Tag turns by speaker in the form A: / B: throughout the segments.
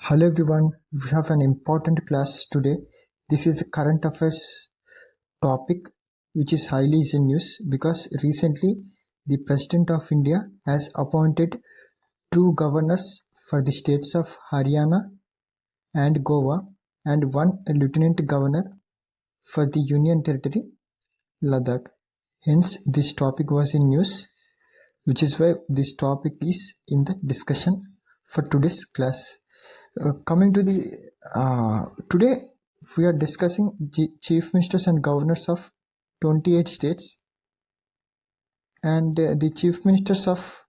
A: Hello everyone, we have an important class today. This is a current affairs topic which is highly in news because recently the President of India has appointed two governors for the states of Haryana and Goa and one lieutenant governor for the Union Territory Ladakh. Hence this topic was in news, which is why this topic is in the discussion for today's class. Coming to the today, we are discussing chief ministers and governors of 28 states and the chief ministers of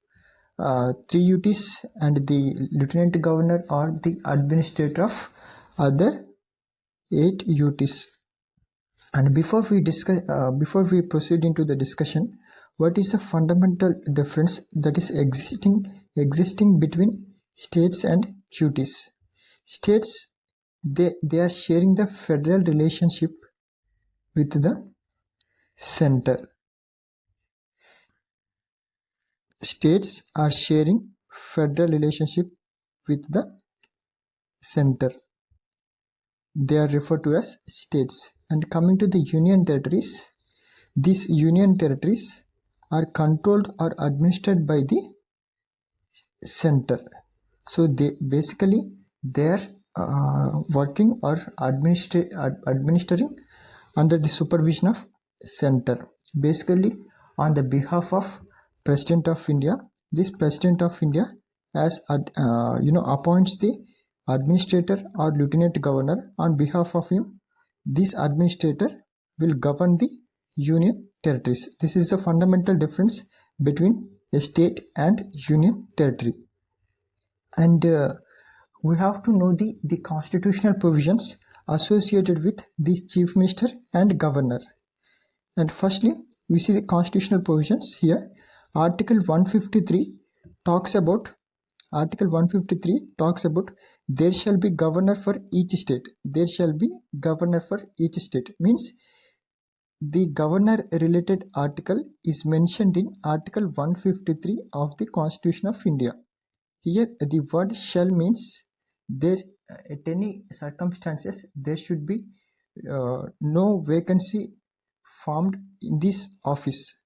A: 3 UTs and the lieutenant governor or the administrator of other 8 UTs. And before we proceed into the discussion, what is the fundamental difference that is existing between states and UTs? States, they are sharing the federal relationship with the center. States are sharing federal relationship with the center. They are referred to as states. And coming to the union territories, these union territories are controlled or administered by the center. So they are working or administering under the supervision of center. Basically, on the behalf of President of India, this President of India appoints the administrator or lieutenant governor. On behalf of him, this administrator will govern the union territories. This is the fundamental difference between a state and union territory. And we have to know the constitutional provisions associated with this chief minister and governor. And firstly, we see the constitutional provisions here. Article 153 talks about there shall be governor for each state. There shall be governor for each state means the governor related article is mentioned in Article 153 of the Constitution of India. Here the word shall means there at any circumstances there should be no vacancy formed in this office.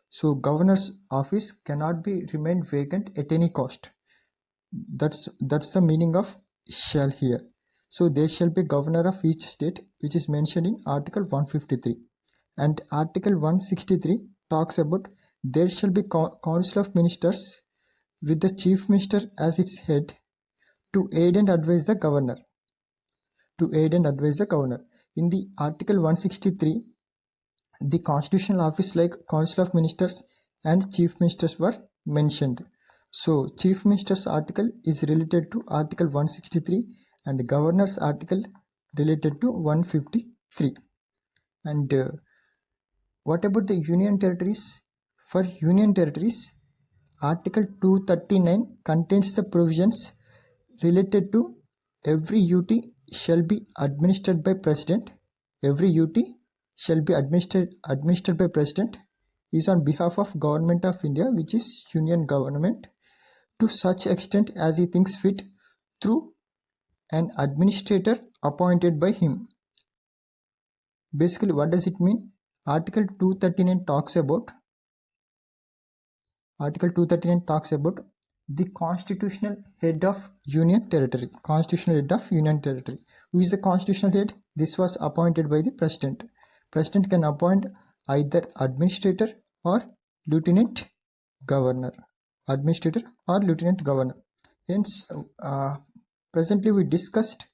A: So governor's office cannot be remained vacant at any cost. That's the meaning of shall here. So there shall be governor of each state, which is mentioned in Article 153. And Article 163 talks about there shall be council of ministers with the chief minister as its head to aid and advise the governor. In the Article 163, the constitutional office like council of ministers and chief ministers were mentioned. So chief minister's article is related to Article 163 and governor's article related to 153. And what about the union territories? For union territories, Article 239 contains the provisions related to every UT shall be administered by president. Every UT shall be administered by president is on behalf of Government of India, which is union government, to such extent as he thinks fit through an administrator appointed by him. Basically, what does it mean? Article 239 talks about the constitutional head of union territory. Who is the constitutional head? This was appointed by the president. President can appoint either administrator or lieutenant governor. Hence, presently we discussed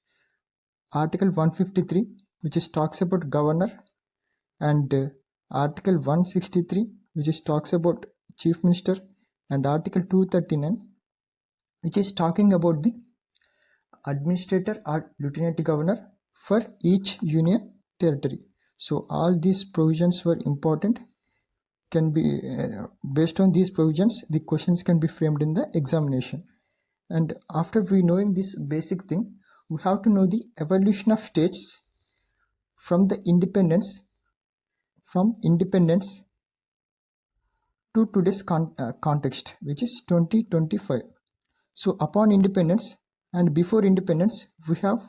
A: Article 153, which is talks about governor, and Article 163, which is talks about chief minister, and Article 239, which is talking about the administrator or lieutenant governor for each union territory. So all these provisions were important. Can be based on these provisions, the questions can be framed in the examination. And after we knowing this basic thing, we have to know the evolution of states from independence to today's context, which is 2025. So upon independence, And before independence, we have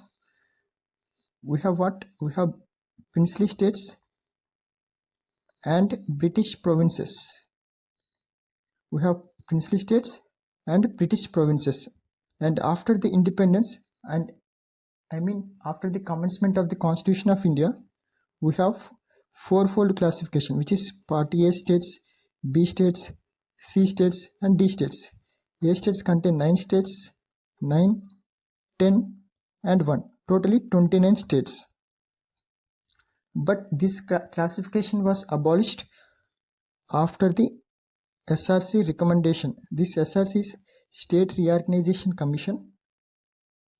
A: what? We have princely states and British provinces. We have princely states and British provinces. And after the independence, and after the commencement of the Constitution of India, we have fourfold classification, which is Part A states, B states, C states, and D states. A states contain 9 states, 9, 10, and 1. Totally 29 states. But this classification was abolished after the SRC recommendation. This SRC is State Reorganization Commission,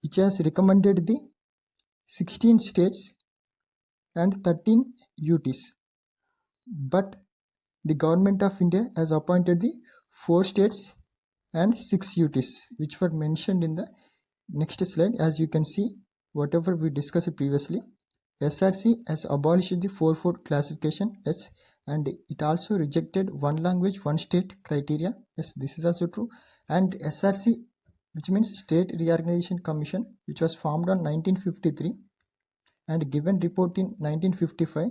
A: which has recommended the 16 states and 13 UTs. But the government of India has appointed the 4 states and 6 UTs, which were mentioned in the next slide. As you can see, whatever we discussed previously, SRC has abolished the fourfold classification, yes, and it also rejected one language, one state criteria. Yes, this is also true. And SRC, which means State Reorganization Commission, which was formed on 1953 and given report in 1955.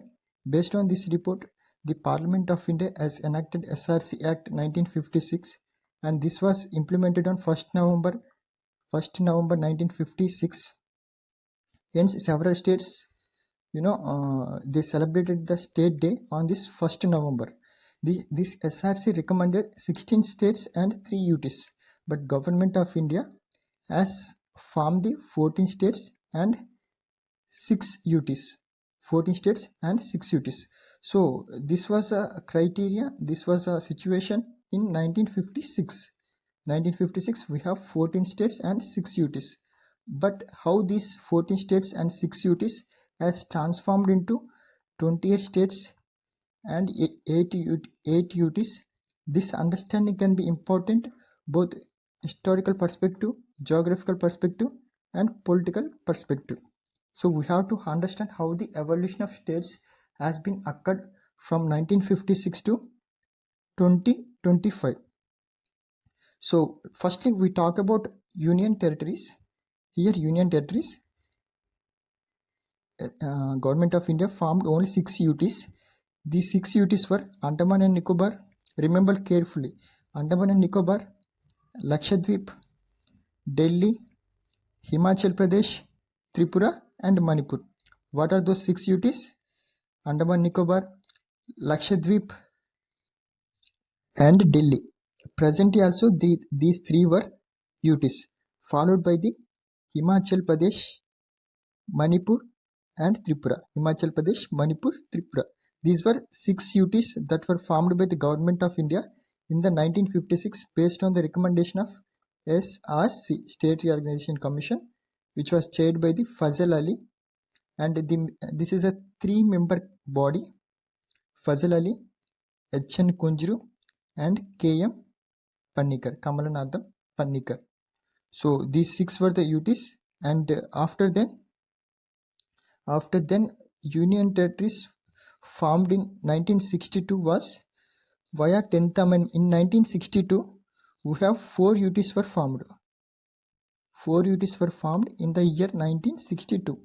A: Based on this report, the Parliament of India has enacted SRC Act 1956, and this was implemented on 1st November 1956. Hence, several states, they celebrated the State Day on this 1st November. This SRC recommended 16 states and 3 UTs, but Government of India has formed the 14 states and 6 UTs. 14 states and 6 UTs. So this was a criteria, this was a situation in 1956. 1956 we have 14 states and 6 UTs. But how these 14 states and 6 UTs has transformed into 28 states and 8 UTs, this understanding can be important both historical perspective, geographical perspective, and political perspective. So we have to understand how the evolution of states has been occurred from 1956 to 2025. So firstly, we talk about union territories. Here, union territories, Government of India formed only 6 UTs. These 6 UTs were Andaman and Nicobar. Remember carefully: Andaman and Nicobar, Lakshadweep, Delhi, Himachal Pradesh, Tripura, and Manipur. What are those 6 UTs? Andaman Nicobar, Lakshadweep, and Delhi. Presently also these 3 were UTs, followed by the Himachal Pradesh, Manipur, and Tripura. Himachal Pradesh, Manipur, Tripura. These were 6 UTs that were formed by the Government of India in the 1956 based on the recommendation of SRC, State Reorganization Commission, which was chaired by the Fazal Ali, and this is a 3-member body: Fazal Ali, H.N. Kunjru, and K.M. Panikkar, Kamalanathan Panikkar. So these 6 were the UTs, and after then union territories formed in 1962 was via 10th amendment. In 1962 we have 4 UTs were formed. 4 UTs were formed in the year 1962.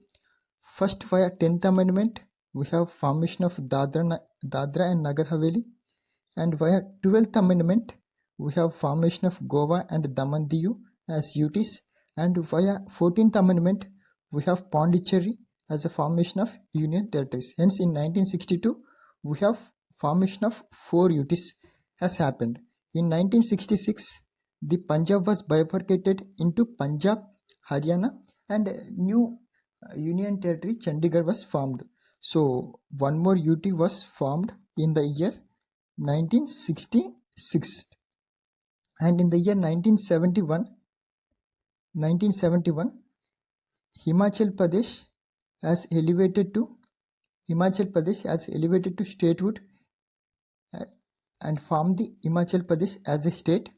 A: First, via 10th amendment we have formation of Dadra and Nagar Haveli, and via 12th amendment we have formation of Goa and Daman Diu as UTs, and via 14th amendment we have Pondicherry as a formation of union territories. Hence in 1962 we have formation of 4 UTs has happened. In 1966 the Punjab was bifurcated into Punjab, Haryana, and new union territory Chandigarh was formed. So one more UT was formed in the year 1966, and in the year 1971 Himachal Pradesh has elevated to statehood and formed the Himachal Pradesh as a state.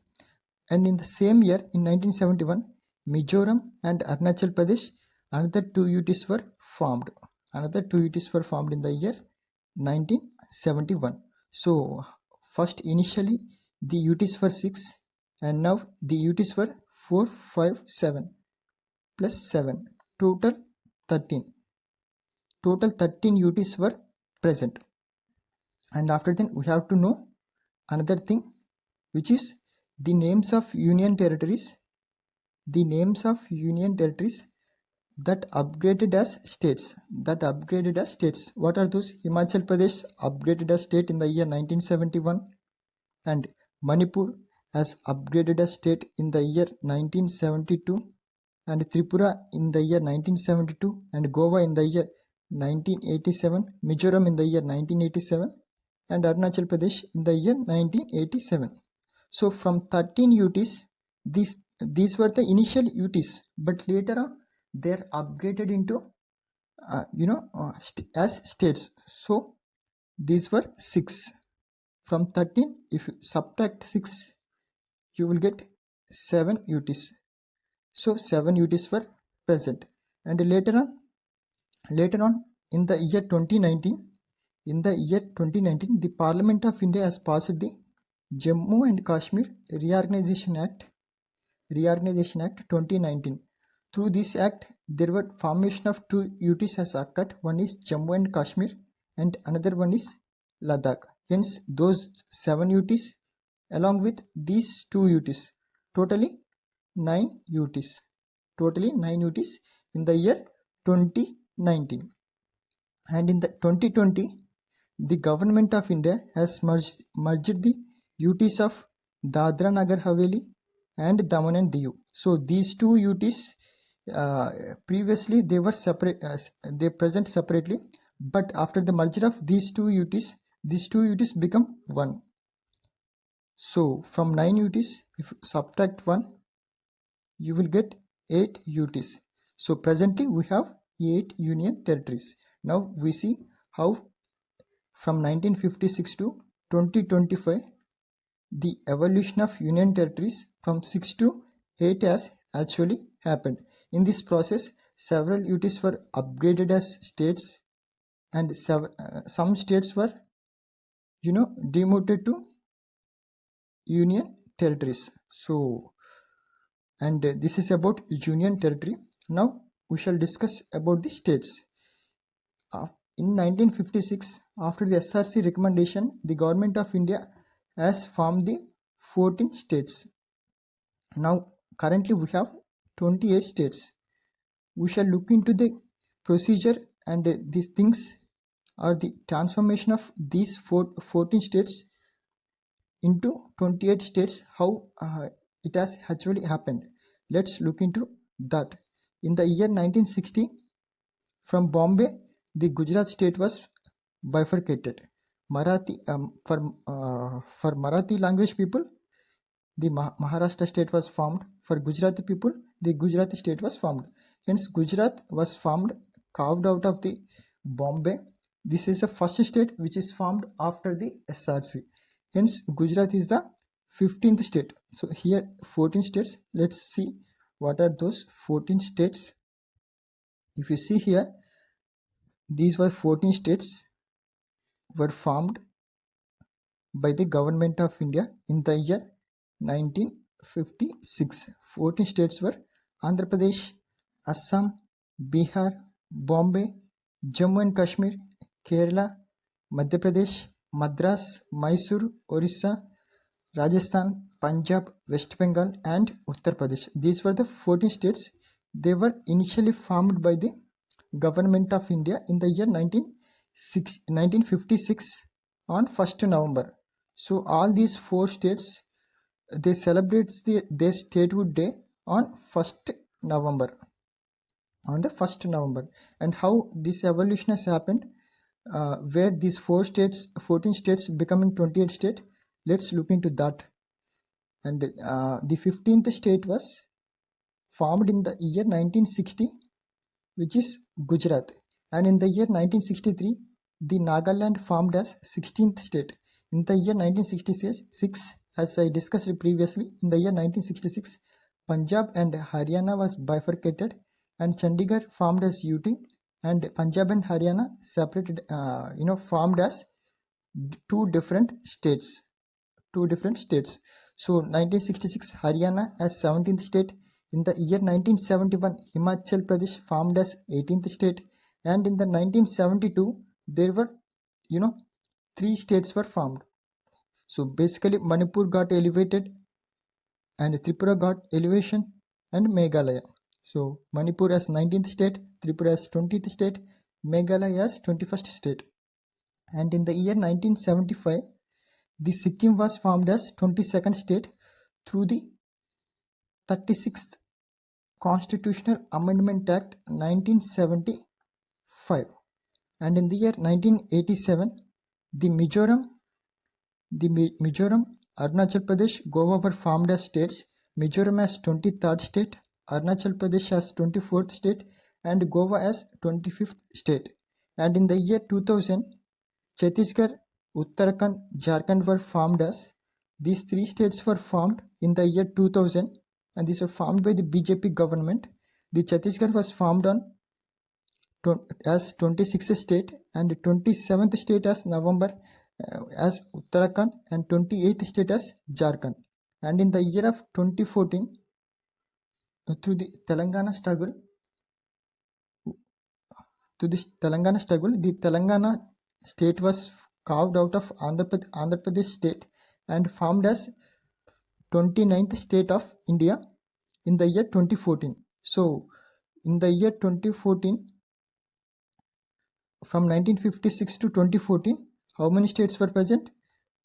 A: And in the same year, in 1971, Mizoram and Arunachal Pradesh, another 2 UTs were formed. Another 2 UTs were formed in the year 1971. So first initially the UTs were 6, and now the UTs were 4, 5, 7. plus 7, total 13. Total 13 UTs were present. And after that we have to know another thing, which is the names of union territories. The names of union territories that upgraded as states. What are those? Himachal Pradesh upgraded as state in the year 1971, and Manipur has upgraded as state in the year 1972, and Tripura in the year 1972, and Goa in the year 1987, Mizoram in the year 1987, and Arunachal Pradesh in the year 1987. So from 13 UTs, these were the initial UTs, but later on they're upgraded into as states. So these were 6. From 13, if you subtract 6, you will get 7 UTs. So 7 UTs were present. And later on in the year 2019, the Parliament of India has passed the Jammu and Kashmir Reorganization Act 2019. Through this act, there were formation of 2 UTs has occurred. One is Jammu and Kashmir and another one is Ladakh. Hence, those 7 UTs along with these 2 UTs, totally 9 UTs. In the year 2019. And in the 2020, the Government of India has merged the UTs of Dadra Nagar Haveli and Daman and Diu. So these 2 UTs previously they were separate, they present separately, but after the merger of these two UTs become one. So from 9 UTs, if you subtract 1, you will get 8 UTs. So presently we have 8 union territories. Now we see how from 1956 to 2025 the evolution of union territories from 6 to 8 has actually happened. In this process, several UTs were upgraded as states, and some states were demoted to union territories. So, and this is about union territory. Now we shall discuss about the states. In 1956, after the SRC recommendation, the Government of India has formed the 14 states. Now currently we have 28 states. We shall look into the procedure and these things are the transformation of these 14 states into 28 states, how it has actually happened. Let's look into that. In the year 1960, from Bombay, the Gujarat state was bifurcated. For Marathi language people, the Maharashtra state was formed. For Gujarati people, the Gujarati state was formed. Hence, Gujarat was formed, carved out of the Bombay. This is the first state which is formed after the SRC. Hence, Gujarat is the 15th state. So here 14 states. Let's see what are those 14 states. If you see here, these were 14 states were formed by the Government of India in the year 1956. 14 states were Andhra Pradesh, Assam, Bihar, Bombay, Jammu and Kashmir, Kerala, Madhya Pradesh, Madras, Mysore, Orissa, Rajasthan, Punjab, West Bengal and Uttar Pradesh. These were the 14 states. They were initially formed by the Government of India in the year 1956 on 1st November. So all these 4 states, they celebrate their statehood day on 1st November. On the 1st November. And how this evolution has happened, where these 14 states becoming 28 state, let's look into that. And the 15th state was formed in the year 1960, which is Gujarat. And in the year 1963, the Nagaland formed as 16th state. In the year 1966, as I discussed previously, in the year 1966, Punjab and Haryana was bifurcated, and Chandigarh formed as UT, and Punjab and Haryana separated, formed as two different states. So 1966, Haryana as 17th state, In the year 1971, Himachal Pradesh formed as 18th state, and in the 1972, there were, 3 states were formed. So basically, Manipur got elevated, and Tripura got elevation, and Meghalaya. So Manipur as 19th state, Tripura as 20th state, Meghalaya as 21st state. And in the year 1975, the Sikkim was formed as 22nd state through the 36th Constitutional Amendment Act 1975. And in the year 1987, the Mizoram, Arunachal Pradesh, Goa were formed as states. Mizoram as 23rd state, Arunachal Pradesh as 24th state, and Goa as 25th state. And in the year 2000, Chhattisgarh, Uttarakhand, Jharkhand were formed as. These 3 states were formed in the year 2000, and these were formed by the BJP government. The Chhattisgarh was formed as 26th state, and 27th state as November as Uttarakhand, and 28th state as Jharkhand. And in the year of 2014, through the Telangana struggle, the Telangana state was carved out of Andhra Pradesh state and formed as 29th state of India in the year 2014. So in the year 2014, from 1956 to 2014, how many states were present?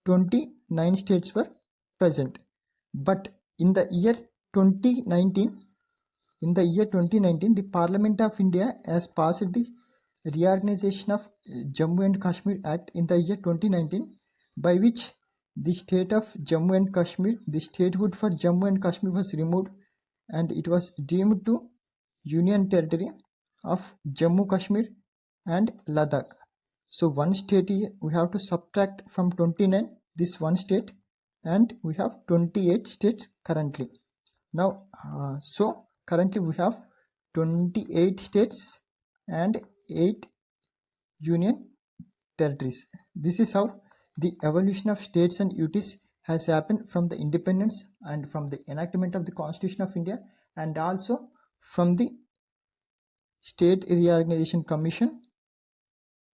A: 29 states were present. But in the year 2019, the Parliament of India has passed the Reorganization of Jammu and Kashmir Act in the year 2019, by which the state of Jammu and Kashmir, the statehood for Jammu and Kashmir was removed, and it was deemed to Union Territory of Jammu Kashmir and Ladakh. So one state we have to subtract from 29 this one state, and we have 28 states currently. Now, so currently we have 28 states and 8 union territories. This is how the evolution of states and UTs has happened from the independence and from the enactment of the Constitution of India, and also from the State Reorganization Commission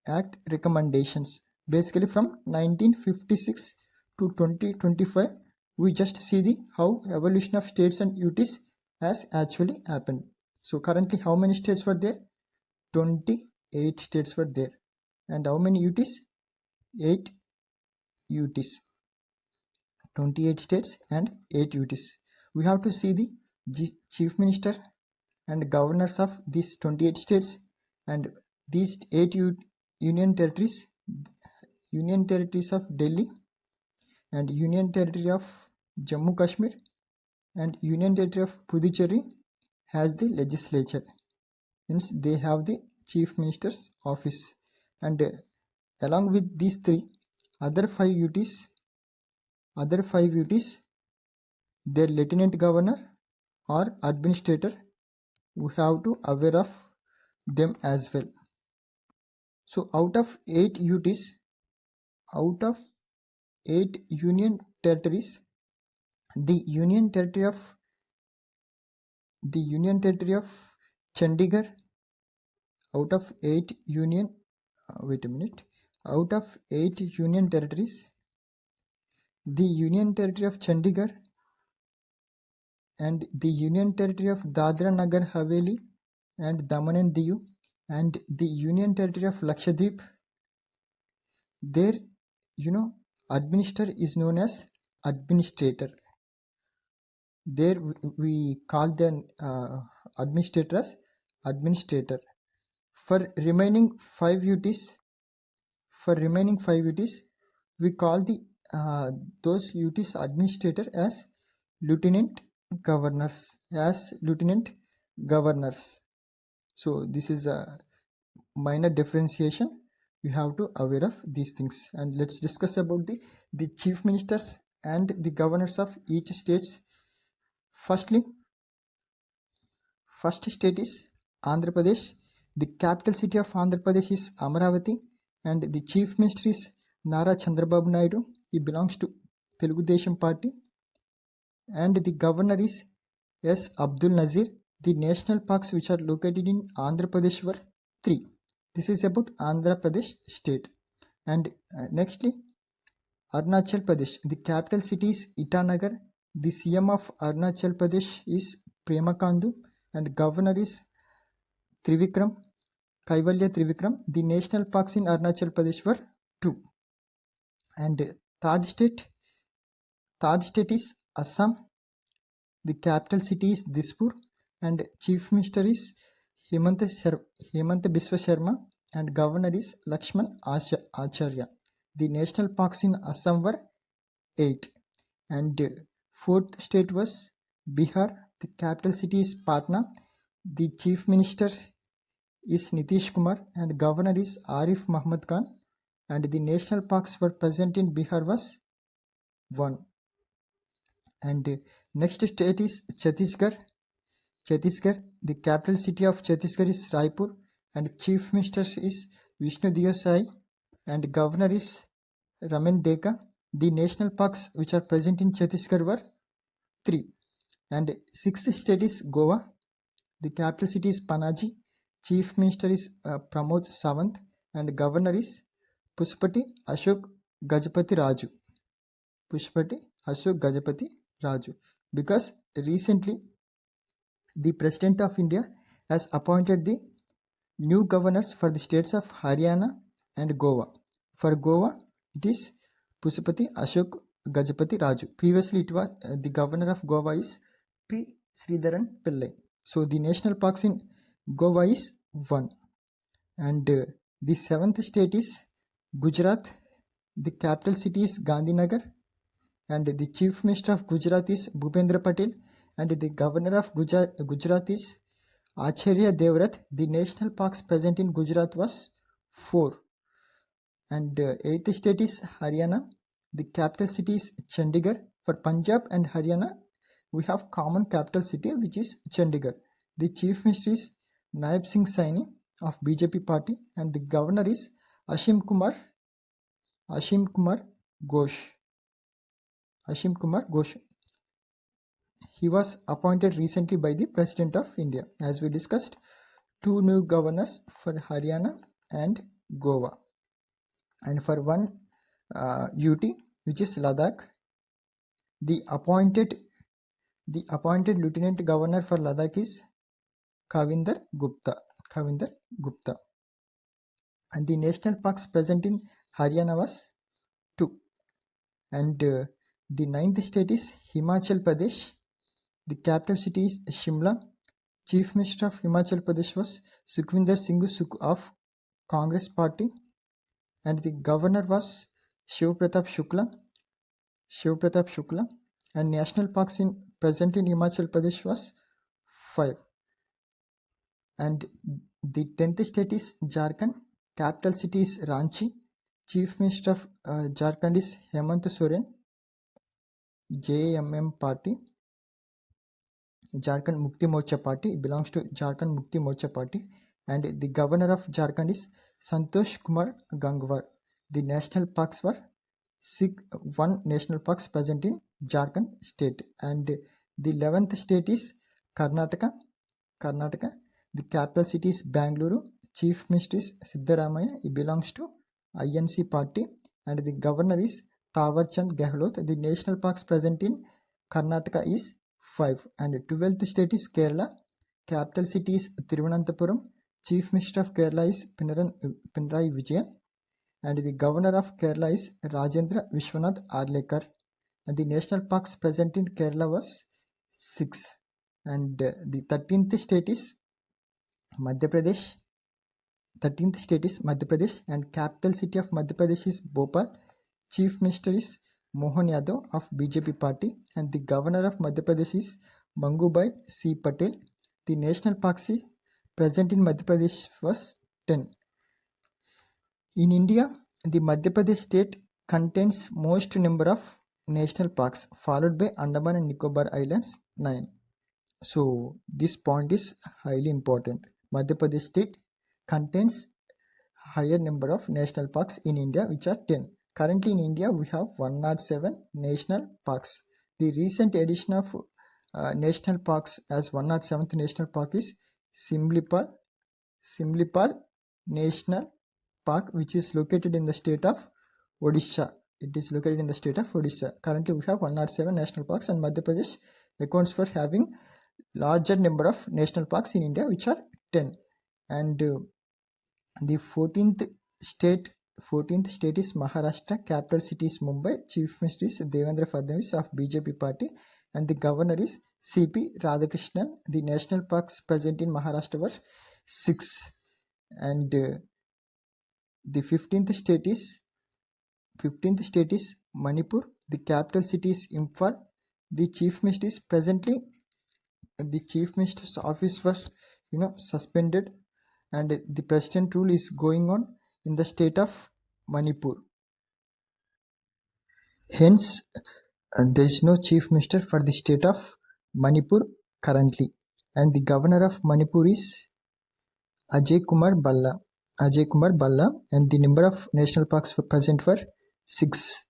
A: Act recommendations. Basically from 1956 to 2025, we just see the how evolution of states and UTs has actually happened. So currently how many states were there? 28 states were there. And how many UTs? 8 UTs. 28 states and 8 UTs. We have to see the chief minister and governors of these 28 states and these 8 union territories of Delhi, and Union Territory of Jammu Kashmir, and Union Territory of Puducherry has the legislature. Hence they have the chief minister's office, and along with these 3 other 5 UTs, their lieutenant governor or administrator, we have to aware of them as well. So out of 8 UTs, out of 8 union territories, the union territory of Chandigarh, out of 8 union out of 8 union territories, the union territory of Chandigarh and the union territory of Dadra Nagar Haveli and Daman and Diu and the union territory of Lakshadweep, their administrator is known as administrator. There we call the administrator as administrator. For remaining 5 UTs, we call the those UTs administrator as lieutenant governors. So this is a minor differentiation. You have to aware of these things, and let's discuss about the chief ministers and the governors of each states. Firstly, first state is Andhra Pradesh. The capital city of Andhra Pradesh is Amaravati, and the chief minister is Nara Chandrababu Naidu. He belongs to Telugu Desam Party, and the governor is S. Abdul Nazir. The national parks which are located in Andhra Pradesh were 3. This is about Andhra Pradesh state. And nextly, Arunachal Pradesh. The capital city is Itanagar. The CM of Arunachal Pradesh is Premakandu and governor is Trivikram, Kaivalya Trivikram. The national parks in Arunachal Pradesh were 2. And third state is Assam. The capital city is Dispur and chief minister is Hemanta Biswa Sharma and governor is Lakshman Acharya. The national parks in Assam were 8. And fourth state was Bihar. The capital city is Patna. The chief minister is Nitish Kumar and governor is Arif Muhammad Khan. And the national parks were present in Bihar was 1. And next state is Chhattisgarh. The capital city of Chhattisgarh is Raipur and chief minister is Vishnu Diyo Sai and governor is Raman Deka. The national parks which are present in Chhattisgarh were 3. And sixth state is Goa. The capital city is Panaji. Chief minister is Pramod Sawant and governor is Pushpati Ashok Gajapati Raju. Because recently the President of India has appointed the new governors for the states of Haryana and Goa. For Goa, it is Pushpati Ashok Gajapati Raju. Previously, it was the governor of Goa is P. Sridharan Pillai. So the national parks in Goa is 1. And the seventh state is Gujarat. The capital city is Gandhinagar. And the chief minister of Gujarat is Bhupendra Patel. And the governor of Gujarat is Acharya Devrat. The national parks present in Gujarat was 4. And eighth state is Haryana. The capital city is Chandigarh. For Punjab and Haryana, we have common capital city which is Chandigarh. The chief minister is Naib Singh Saini of BJP party and the governor is Ashim Kumar Ghosh. He was appointed recently by the President of India. As we discussed, 2 new governors for Haryana and Goa. And for one UT, which is Ladakh, the appointed lieutenant governor for Ladakh is Kavinder Gupta. And the national parks present in Haryana was 2. And the ninth state is Himachal Pradesh. The capital city is Shimla. Chief Minister of Himachal Pradesh was Sukhvinder Singh Sukh of Congress party. And the governor was Shiv Pratap Shukla. And national parks present in Himachal Pradesh was 5. And the 10th state is Jharkhand. Capital city is Ranchi. Chief Minister of Jharkhand is Hemant Soren, JMM party. Jharkhand Mukti Morcha party belongs to Jharkhand Mukti Morcha party. And the governor of Jharkhand is Santosh Kumar Gangwar. The national parks were 1 national parks present in Jharkhand state. And the 11th state is Karnataka. The capital city is Bangalore. Chief Minister is Siddaramaiah. He belongs to INC party. And the governor is Tawarchand Gehlot. The national parks present in Karnataka is 5. And 12th state is Kerala. Capital city is Thiruvananthapuram. Chief Minister of Kerala is Pinarayi Vijayan. And the governor of Kerala is Rajendra Vishwanath Arlekar. And the national parks present in Kerala was 6. And the 13th state is Madhya Pradesh. And capital city of Madhya Pradesh is Bhopal. Chief Minister is Mohan Yadav of BJP party and the governor of Madhya Pradesh is Mangubai C. Patel. The national parks present in Madhya Pradesh was 10. In India, the Madhya Pradesh state contains most number of national parks, followed by Andaman and Nicobar Islands 9. So this point is highly important. Madhya Pradesh state contains higher number of national parks in India, which are 10. Currently in India, we have 107 national parks. The recent addition of national parks as 107th national park is Simlipal National Park, which is located in the state of Odisha. It is located in the state of Odisha. Currently, we have 107 national parks, and Madhya Pradesh accounts for having larger number of national parks in India, which are 10. And the 14th state is Maharashtra. Capital city is Mumbai. Chief Minister is Devendra Fadnavis of BJP party, and the governor is C.P. Radhakrishnan. The national parks present in Maharashtra were 6. And the 15th state is Manipur. The capital city is Imphal. The chief minister's office was suspended, and the president rule is going on in the state of Manipur. Hence, there is no chief minister for the state of Manipur currently, and the governor of Manipur is Ajay Kumar Balla, and the number of national parks present were 6.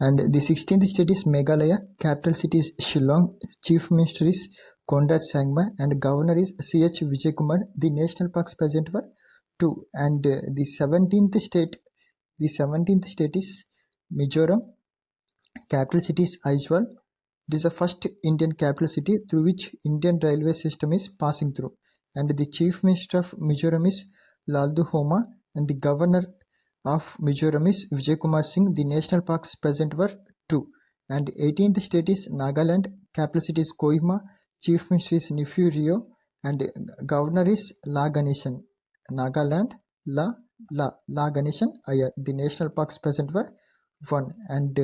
A: And the 16th state is Meghalaya. Capital city is Shillong. Chief minister is Konrad Sangma, and governor is C.H. Vijaykumar. The national parks present were 2. And the 17th state is Mizoram. Capital city is Aizawl. It is the first Indian capital city through which Indian railway system is passing through. And the chief minister of Mizoram is Laldu Homa, and the governor of Mizoram is Vijay Kumar Singh. The national parks present were 2. And 18th state is Nagaland. Capital city is Kohima. Chief minister is Neiphiu Rio, and governor is La Ganeshan. Nagaland, La Ganeshan Iyer. The national parks present were 1. And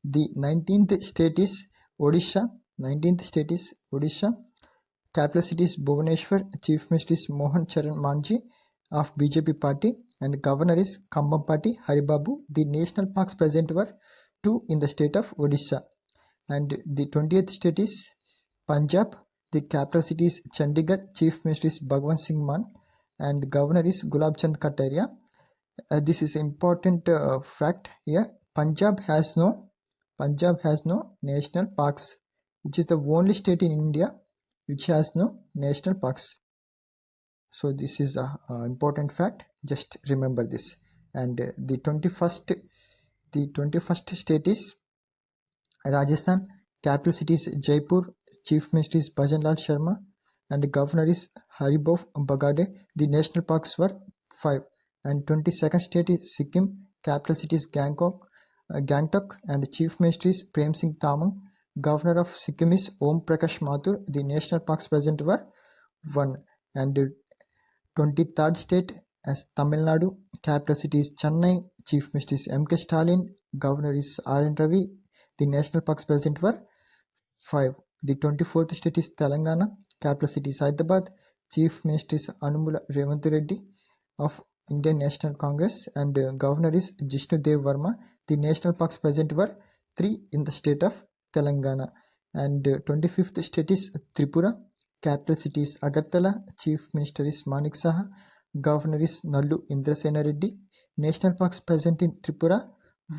A: the 19th state is Odisha. Capital city is Bhubaneswar. Chief minister is Mohan Charan Manji of BJP party, and governor is Kambhampati Haribabu. The national parks present were 2 in the state of Odisha. And the 20th state is Punjab. The capital city is Chandigarh. Chief minister is Bhagwant Singh Mann, and governor is Gulab Chand Kataria. This is important fact here. Punjab has no national parks, which is the only state in India which has no national parks. So this is a important fact. Just remember this. And the 21st state is Rajasthan. Capital city is Jaipur. Chief minister is Bhajan Lal Sharma, and the governor is Haribov Bagade. The national parks were 5. And 22nd state is Sikkim. Capital city is Gangtok, and chief minister is Prem Singh Tamang. Governor of Sikkim is Om Prakash Mathur. The national parks present were 1. And 23rd state as Tamil Nadu. Capital city is Chennai. Chief minister is M.K. Stalin. Governor is R.N. Ravi. The national parks present were 5. The 24th state is Telangana. Capital city is Hyderabad. Chief minister is Anumula Revanth Reddy of Indian National Congress, and governor is Jishnu Dev Verma. The national parks present were 3 in the state of Telangana. And 25th state is Tripura. Capital city is Agartala. Chief minister is Manik Saha. Governor is Nallu Indrasena Reddy. National parks present in Tripura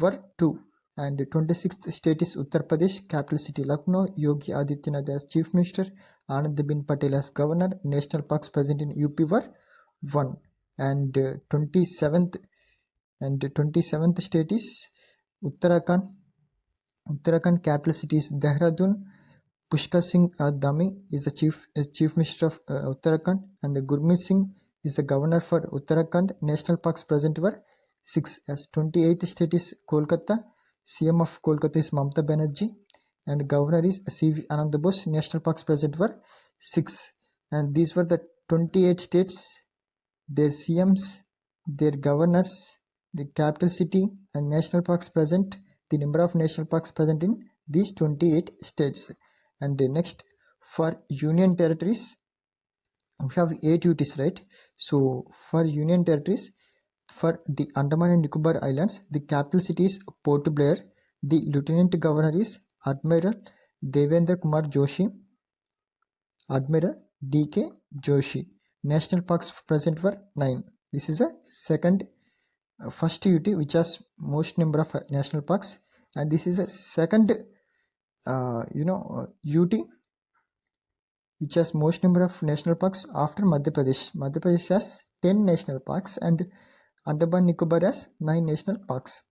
A: were 2. And 26th state is Uttar Pradesh. Capital city Lucknow. Yogi Adityanath as chief minister. Anandabin Patel as governor. National parks present in UP were 1. And 27th state is Uttarakhand. Capital city is Dehradun. Pushkar Singh Dhami is the chief minister of Uttarakhand, and Gurmeet Singh is the governor for Uttarakhand. National parks present were 6. As 28th state is Kolkata. CM of Kolkata is Mamata Banerjee, and governor is C.V. Ananda Bose. National parks present were 6. And these were the 28 states, their CMs, their governors, the capital city, and national parks present, the number of national parks present in these 28 states. And next, for union territories, we have 8 UTs, right? So for union territories, for the Andaman and Nicobar Islands, the capital city is Port Blair. The lieutenant governor is Admiral Devendra Kumar Joshi. Admiral D.K. Joshi. National parks present were 9. This is a first UT which has most number of national parks, and this is a second UT which has most number of national parks after Madhya Pradesh. Madhya Pradesh has 10 national parks and Andaman Nicobar has 9 national parks.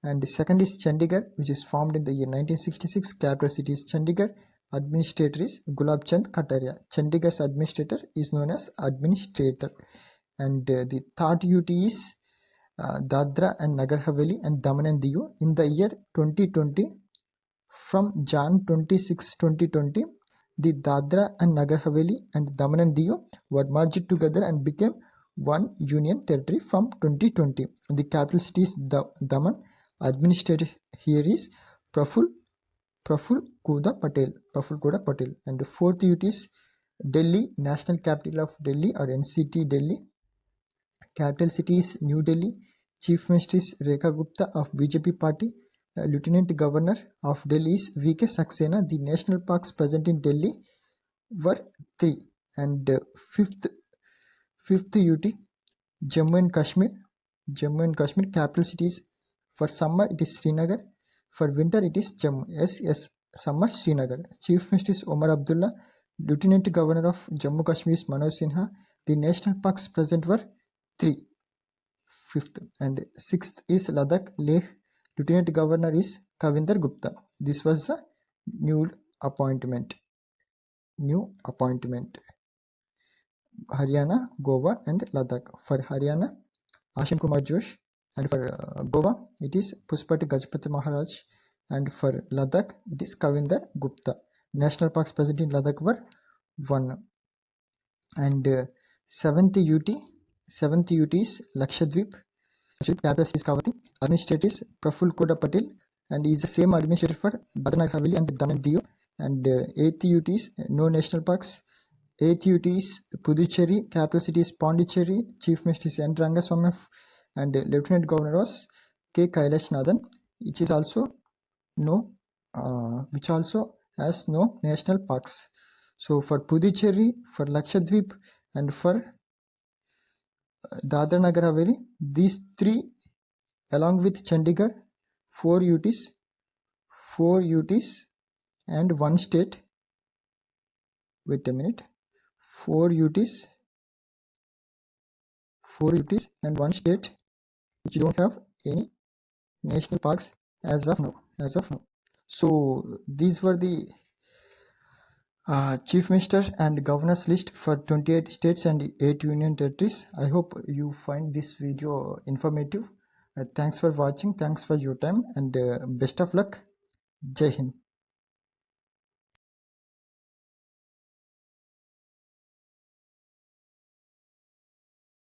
A: And the second is Chandigarh, which is formed in the year 1966. Capital city is Chandigarh. Administrator is Gulab Chand Kataria. Chandigarh's administrator is known as administrator. And the third UT is Dadra and Nagar Haveli and Daman and Diu. In the year 2020, from Jan 26, 2020, the Dadra and Nagar Haveli and Daman and Diu were merged together and became one union territory from 2020. The capital city is Daman. Administrator here is Praful Kuda Patel. And the fourth UT is Delhi, National Capital of Delhi or NCT Delhi. Capital city is New Delhi. Chief Minister is Rekha Gupta of BJP party. Lieutenant Governor of Delhi is VK Saxena. The national parks present in Delhi were 3. And fifth UT, Jammu and Kashmir. Capital city is, for summer it is Srinagar, for winter it is Jammu. Yes, summer Srinagar. Chief Minister is Omar Abdullah. Lieutenant Governor of Jammu Kashmir is Manoj Sinha. The national parks present were 3. Fifth and sixth is Ladakh, Leh. Lieutenant Governor is Kavinder Gupta. This was the new appointment. Haryana, Goa and Ladakh. For Haryana, Ashim Kumar Josh, and for Goa it is Pushpati Gajapati Maharaj, and for Ladakh it is Kavinder Gupta. National parks present in Ladakh were 1. And seventh UT is Lakshadweep. Capital city is Kavati. Administrator is Praful Kuda Patel, and he is the same administrator for Dadra Haveli and Daman Diu. And 8th UT is no national parks. 8th UT is Puducherry. Capital city is Pondicherry. Chief Minister is N. Rangaswamy, and Lieutenant Governor was K. Kailash Nathan, which also has no national parks. So for Puducherry, for Lakshadweep, and for Dadra Nagar Haveli, these 3 along with Chandigarh, 4 UTs and 1 state. Wait a minute. 4 UTs and 1 state which don't have any national parks as of now. So these were the Chief Minister and Governors list for 28 states and 8 union territories. I hope you find this video informative. Thanks for watching. Thanks for your time, and best of luck. Jai Hind.